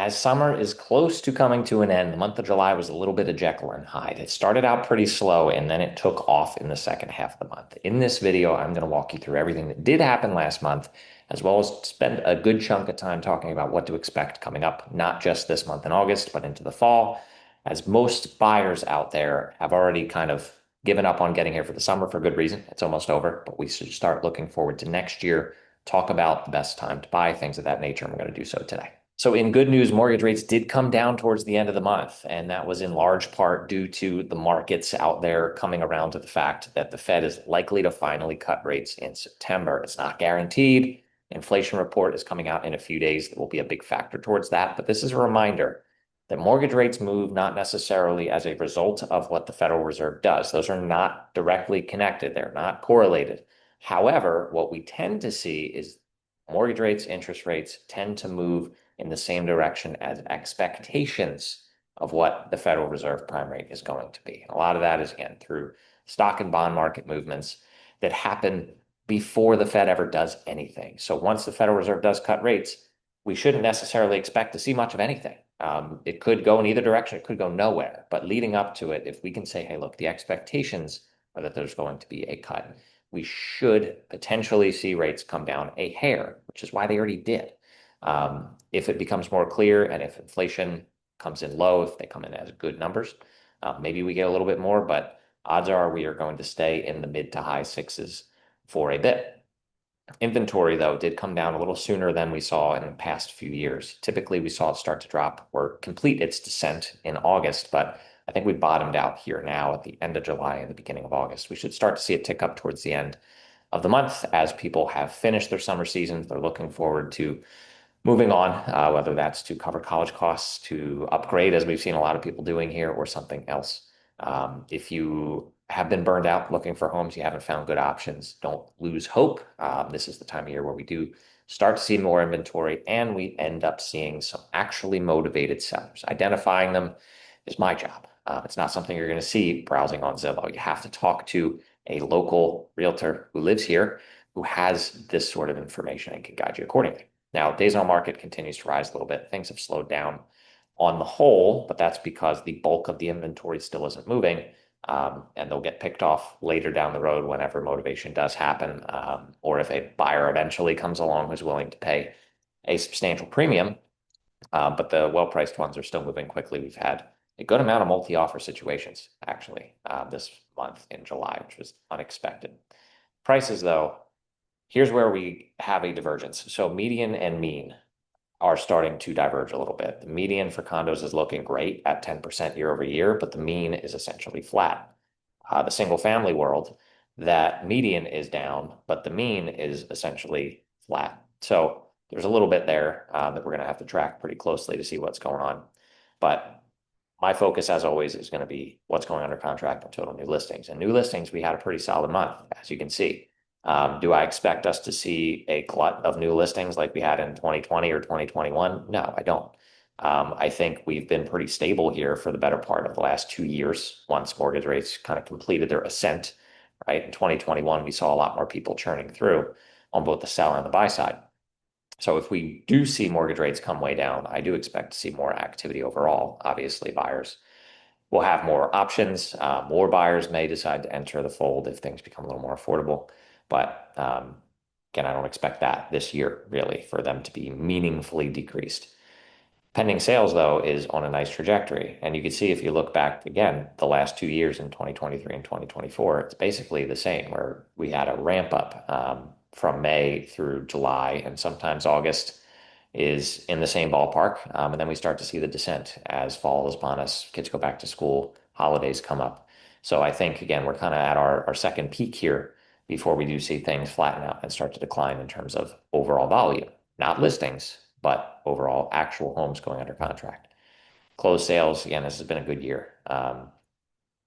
As summer is close to coming to an end, the month of July was a little bit of Jekyll and Hyde. It started out pretty slow and then it took off in the second half of the month. In this video, I'm going to walk you through everything that did happen last month, as well as spend a good chunk of time talking about what to expect coming up, not just this month in August, but into the fall, as most buyers out there have already kind of given up on getting here for the summer for good reason. It's almost over, but we should start looking forward to next year, talk about the best time to buy, things of that nature, and we're going to do so today. So in good news, mortgage rates did come down towards the end of the month, and that was in large part due to the markets out there coming around to the fact that the Fed is likely to finally cut rates in September. It's not guaranteed. Inflation report is coming out in a few days that will be a big factor towards that. But this is a reminder that mortgage rates move not necessarily as a result of what the Federal Reserve does. Those are not directly connected. They're not correlated. However, what we tend to see is mortgage rates, interest rates tend to move in the same direction as expectations of what the Federal Reserve prime rate is going to be. And a lot of that is, again, through stock and bond market movements that happen before the Fed ever does anything. So once the Federal Reserve does cut rates, we shouldn't necessarily expect to see much of anything. It could go in either direction. It could go nowhere. But leading up to it, if we can say, hey, look, the expectations are that there's going to be a cut, we should potentially see rates come down a hair, which is why they already did. If it becomes more clear and if inflation comes in low, if they come in as good numbers, maybe we get a little bit more, but odds are we are going to stay in the mid to high sixes for a bit. Inventory, though, did come down a little sooner than we saw in the past few years. Typically, we saw it start to drop or complete its descent in August, but I think we bottomed out here now at the end of July and the beginning of August. We should start to see it tick up towards the end of the month as people have finished their summer seasons. They're looking forward to moving on, whether that's to cover college costs, to upgrade, as we've seen a lot of people doing here, or something else. If you have been burned out looking for homes, you haven't found good options, don't lose hope. This is the time of year where we do start to see more inventory and we end up seeing some actually motivated sellers. Identifying them is my job. It's not something you're going to see browsing on Zillow. You have to talk to a local realtor who lives here, who has this sort of information and can guide you accordingly. Now, days on market continues to rise a little bit. Things have slowed down on the whole, but that's because the bulk of the inventory still isn't moving, and they'll get picked off later down the road whenever motivation does happen, or if a buyer eventually comes along who's willing to pay a substantial premium. But the well-priced ones are still moving quickly. We've had a good amount of multi-offer situations actually this month in July, which was unexpected. Prices, though, here's where we have a divergence. So median and mean are starting to diverge a little bit. The median for condos is looking great at 10% year over year, but the mean is essentially flat. The single family world, that median is down, but the mean is essentially flat. So there's a little bit there that we're going to have to track pretty closely to see what's going on. But my focus, as always, is going to be what's going under contract and total new listings. And new listings, we had a pretty solid month, as you can see. Do I expect us to see a glut of new listings like we had in 2020 or 2021? No, I don't. I think we've been pretty stable here for the better part of the last 2 years once mortgage rates kind of completed their ascent, right? In 2021, we saw a lot more people churning through on both the sell and the buy side. So if we do see mortgage rates come way down, I do expect to see more activity overall. Obviously, buyers will have more options. More buyers may decide to enter the fold if things become a little more affordable. But again, I don't expect that this year, really, for them to be meaningfully decreased. Pending sales, though, is on a nice trajectory. And you can see if you look back again, the last 2 years in 2023 and 2024, it's basically the same, where we had a ramp up from May through July, and sometimes August is in the same ballpark. And then we start to see the descent as fall is upon us, kids go back to school, holidays come up. So I think, again, we're kind of at our second peak here before we do see things flatten out and start to decline in terms of overall volume, not listings, but overall actual homes going under contract. Closed sales, again, this has been a good year.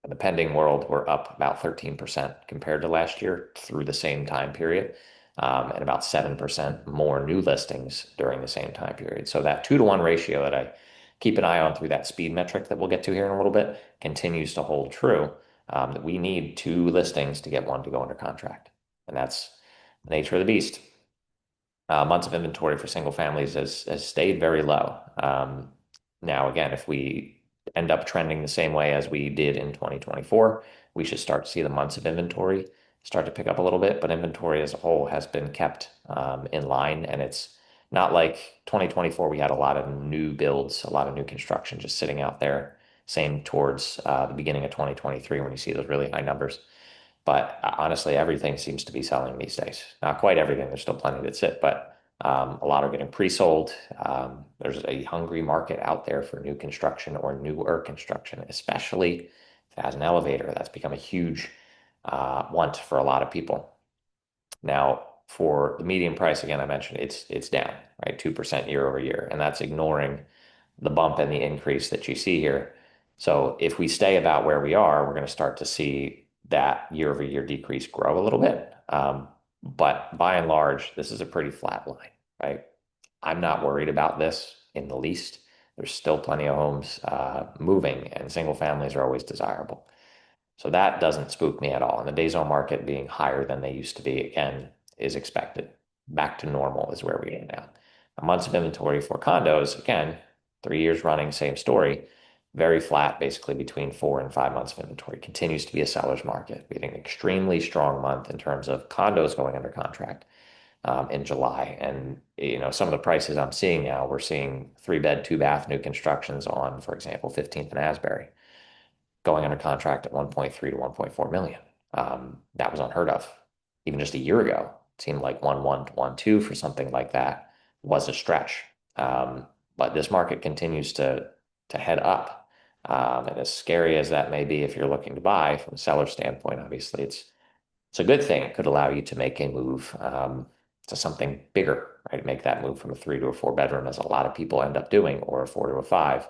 In the pending world, we're up about 13% compared to last year through the same time period, and about 7% more new listings during the same time period. So that 2-to-1 ratio that I keep an eye on through that speed metric that we'll get to here in a little bit continues to hold true, that we need 2 listings to get one to go under contract. And that's the nature of the beast. Months of inventory for single families has stayed very low. Now, again, if we end up trending the same way as we did in 2024, we should start to see the months of inventory start to pick up a little bit. But inventory as a whole has been kept in line, and it's not like 2024. We had a lot of new builds, a lot of new construction just sitting out there. Same towards the beginning of 2023 when you see those really high numbers. But honestly, everything seems to be selling these days. Not quite everything. There's still plenty that sit, but a lot are getting pre-sold. There's a hungry market out there for new construction or newer construction, especially if it has an elevator. That's become a huge want for a lot of people. Now, for the median price, again, I mentioned it's down, right? 2% year over year, and that's ignoring the bump and the increase that you see here. So if we stay about where we are, we're going to start to see that year over year decrease grow a little bit. But by and large, this is a pretty flat line, right? I'm not worried about this in the least. There's still plenty of homes moving, and single families are always desirable. So that doesn't spook me at all. And the days on market being higher than they used to be, again, is expected. Back to normal is where we are now. Months of inventory for condos, again, 3 years running, same story. Very flat, basically between 4 and 5 months of inventory. Continues to be a seller's market. We had an extremely strong month in terms of condos going under contract in July. And some of the prices I'm seeing now, we're seeing 3 bed, 2 bath new constructions on, for example, 15th and Asbury going under contract at 1.3 to 1.4 million. That was unheard of even just a year ago. It seemed like 1.1 to 1.2 for something like that was a stretch. But this market continues to head up. And as scary as that may be, if you're looking to buy from a seller standpoint, obviously it's a good thing. It could allow you to make a move to something bigger, right? Make that move from a 3 to a 4 bedroom, as a lot of people end up doing, or a 4 to a 5,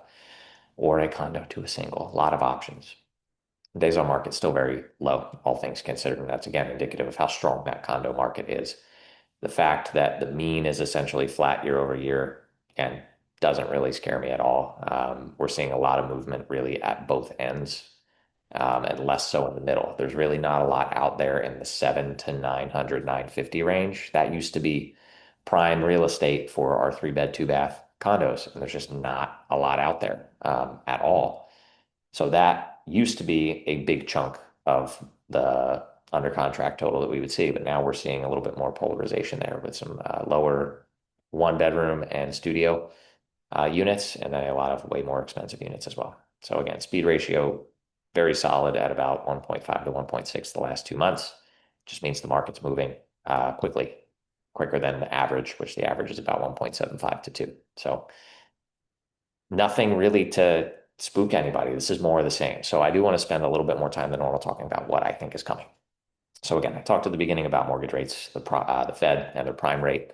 or a condo to a single. A lot of options. The days on market still very low, all things considered, and that's again indicative of how strong that condo market is. The fact that the mean is essentially flat year over year, again, doesn't really scare me at all. We're seeing a lot of movement really at both ends, and less so in the middle. There's really not a lot out there in the 7 to 900, 950 range. That used to be prime real estate for our 3 bed, 2 bath condos, and there's just not a lot out there at all. So that used to be a big chunk of the under contract total that we would see, but now we're seeing a little bit more polarization there with some lower 1 bedroom and studio units, and then a lot of way more expensive units as well. So again, speed ratio very solid at about 1.5 to 1.6 the last 2 months. Just means the market's moving quickly, quicker than the average, which the average is about 1.75 to 2. So nothing really to spook anybody. This is more of the same. So I do want to spend a little bit more time than normal talking about what I think is coming. So again, I talked at the beginning about mortgage rates, the Fed and their prime rate.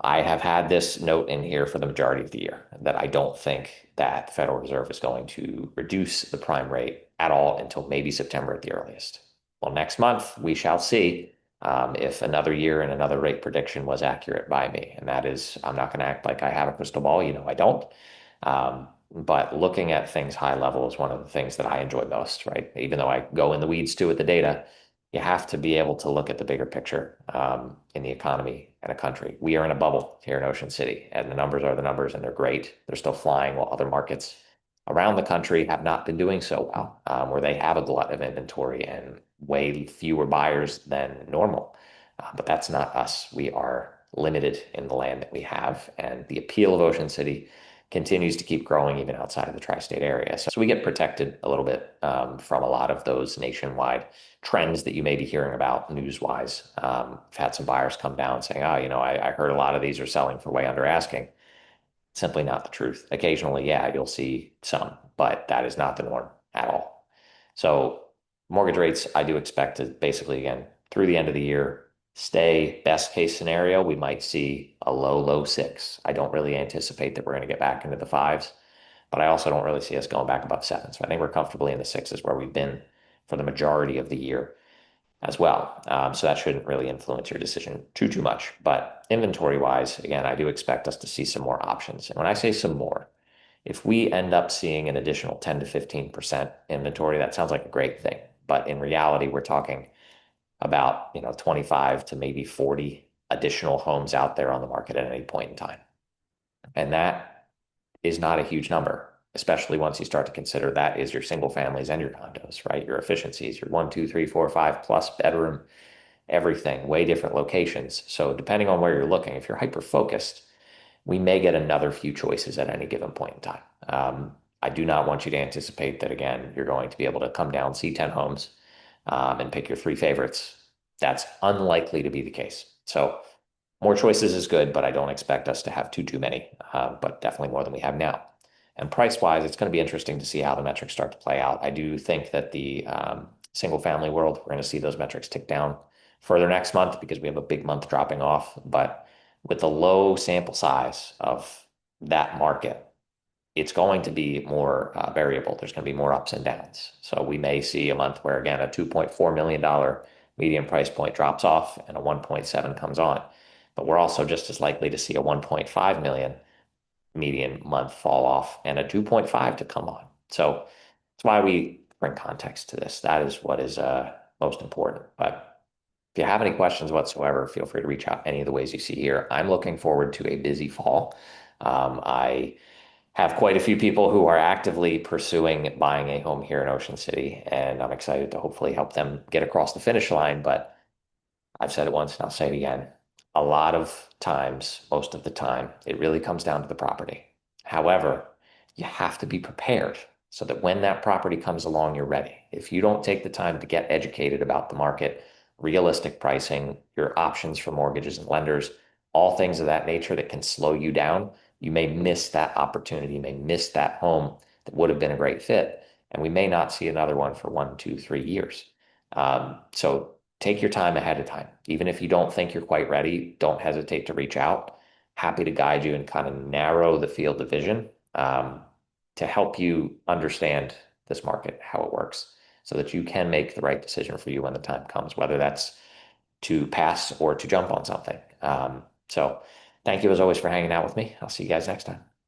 I have had this note in here for the majority of the year that I don't think that the Federal Reserve is going to reduce the prime rate at all until maybe September at the earliest. Well, next month we shall see if another year and another rate prediction was accurate by me. And that is, I'm not going to act like I have a crystal ball. I don't. But looking at things high level is one of the things that I enjoy most, right? Even though I go in the weeds too with the data, you have to be able to look at the bigger picture in the economy and a country. We are in a bubble here in Ocean City, and the numbers are the numbers, and they're great. They're still flying while other markets around the country have not been doing so well, where they have a glut of inventory and way fewer buyers than normal. But that's not us. We are limited in the land that we have, and the appeal of Ocean City continues to keep growing even outside of the tri-state area. So we get protected a little bit from a lot of those nationwide trends that you may be hearing about news-wise. I've had some buyers come down saying, oh, I heard a lot of these are selling for way under asking. Simply not the truth. Occasionally, yeah, you'll see some, but that is not the norm at all. So mortgage rates, I do expect to basically, again, through the end of the year, stay best case scenario. We might see a low 6. I don't really anticipate that we're going to get back into the 5s, but I also don't really see us going back above 7. So I think we're comfortably in the 6s where we've been for the majority of the year as well. So that shouldn't really influence your decision too much. But inventory wise, again, I do expect us to see some more options. And when I say some more, if we end up seeing an additional 10 to 15% inventory, that sounds like a great thing. But in reality, we're talking about 25 to maybe 40 additional homes out there on the market at any point in time. And that is not a huge number, especially once you start to consider that is your single families and your condos, right? Your efficiencies, your one, two, three, four, five plus bedroom, everything, way different locations. So depending on where you're looking, if you're hyper focused, we may get another few choices at any given point in time. I do not want you to anticipate that, again, you're going to be able to come down, see 10 homes, and pick your three favorites. That's unlikely to be the case. So more choices is good, but I don't expect us to have too many, but definitely more than we have now. And price wise, it's going to be interesting to see how the metrics start to play out. I do think that the single family world, we're going to see those metrics tick down further next month because we have a big month dropping off. But with the low sample size of that market, it's going to be more variable. There's going to be more ups and downs. So we may see a month where, again, a $2.4 million median price point drops off and a 1.7 comes on. But we're also just as likely to see a 1.5 million median month fall off and a 2.5 to come on. So that's why we bring context to this. That is what is most important. But if you have any questions whatsoever, feel free to reach out any of the ways you see here. I'm looking forward to a busy fall. I have quite a few people who are actively pursuing buying a home here in Ocean City, and I'm excited to hopefully help them get across the finish line. But I've said it once and I'll say it again. A lot of times, most of the time, it really comes down to the property. However, you have to be prepared so that when that property comes along, you're ready. If you don't take the time to get educated about the market, realistic pricing, your options for mortgages and lenders, all things of that nature that can slow you down, you may miss that opportunity, you may miss that home that would have been a great fit. And we may not see another one for 1, 2, 3 years. So take your time ahead of time. Even if you don't think you're quite ready, don't hesitate to reach out. Happy to guide you and kind of narrow the field of vision to help you understand this market, how it works, so that you can make the right decision for you when the time comes, whether that's to pass or to jump on something. So thank you as always for hanging out with me. I'll see you guys next time.